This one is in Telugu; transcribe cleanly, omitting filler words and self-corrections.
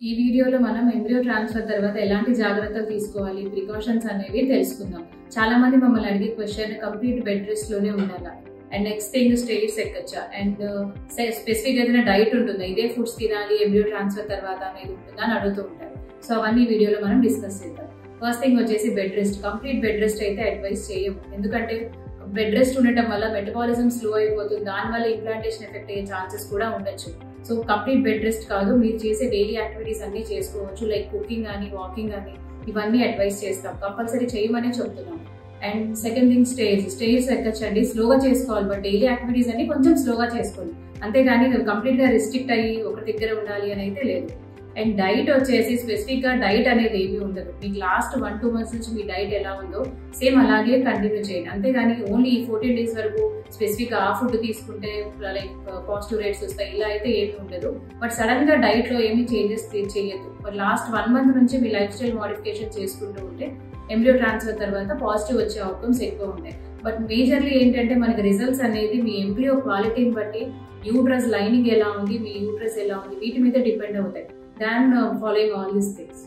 ఈ వీడియోలో మనం ఎంబ్రియో ట్రాన్స్ఫర్ తర్వాత ఎలాంటి జాగ్రత్తలు తీసుకోవాలి, ప్రికాషన్స్ అనేవి తెలుసుకుందాం. చాలా మంది మమ్మల్ని అడిగే క్వశ్చన్ కంప్లీట్ బెడ్ రెస్ట్ లోనే ఉండాలా, అండ్ నెక్స్ట్ థింగ్ స్టేర్స్ ఎక్కచ్చా, అండ్ స్పెసిఫిక్ ఏదైనా డైట్ ఉంటుందా, ఇదే ఫుడ్స్ తినాలి ఎంబ్రియో ట్రాన్స్ఫర్ తర్వాత అనేది ఉంటుందా అని అడుగుతూ ఉంటారు. సో అవన్నీ వీడియోలో మనం డిస్కస్ చేద్దాం. ఫస్ట్ థింగ్ వచ్చేసి bed rest. Complete bed rest అయితే అడ్వైస్ చేయము, ఎందుకంటే బెడ్ రెస్ట్ ఉండటం వల్ల మెటబాలిజం స్లో అయిపోతుంది, దానివల్ల ఇంప్లాంటేషన్ ఎఫెక్ట్ అయ్యే ఛాన్సెస్ కూడా ఉండొచ్చు. సో కంప్లీట్ బెడ్ రెస్ట్ కాదు, మీరు చేసే డైలీ యాక్టివిటీస్ అన్ని చేసుకోవచ్చు, లైక్ కుకింగ్ కానీ వాకింగ్ కానీ ఇవన్నీ అడ్వైస్ చేస్తాం, కంపల్సరీ చేయమనే చెప్తున్నాం. అండ్ సెకండ్ థింగ్ స్టేర్స్ ఎక్కచ్చండి, స్లోగా చేసుకోవాలి, బట్ డైలీ యాక్టివిటీస్ అన్ని కొంచెం స్లోగా చేసుకోండి, అంతేగాని కంప్లీట్ గా రిస్ట్రిక్ట్ అయ్యి ఒక దగ్గర ఉండాలి అని అయితే లేదు. అండ్ డైట్ వచ్చేసి స్పెసిఫిక్ గా డైట్ అనేది ఏమీ ఉండదు, మీకు లాస్ట్ 1-2 months నుంచి మీ డైట్ ఎలా ఉందో సేమ్ అలాగే కంటిన్యూ చేయండి, అంతేగాని ఓన్లీ 14 days వరకు స్పెసిఫిక్ ఆ ఫుడ్ తీసుకుంటే లైక్ పాజిటివ్ రేట్స్ వస్తాయి ఇలా అయితే ఏమీ ఉండదు. బట్ సడన్ గా డైట్ లో ఏమీ చేంజెస్ చేయొద్దు. బట్ లాస్ట్ 1 month నుంచి మీ లైఫ్ స్టైల్ మోడిఫికేషన్ చేసుకుంటూ ఉంటే ఎంబ్రియో ట్రాన్స్ఫర్ తర్వాత పాజిటివ్ వచ్చే అవుట్కమ్స్ ఎక్కువ ఉంటాయి. బట్ మేజర్లీ ఏంటంటే మనకి రిజల్ట్స్ అనేది మీ ఎంబ్రియో క్వాలిటీని బట్టి, యూట్రస్ లైనింగ్ ఎలా ఉంది, మీ యూట్రస్ ఎలా ఉంది, వీటి మీద డిపెండ్ అవుతాయి దాన్ ఫాలోయింగ్ ఆల్ దీస్ థింగ్స్.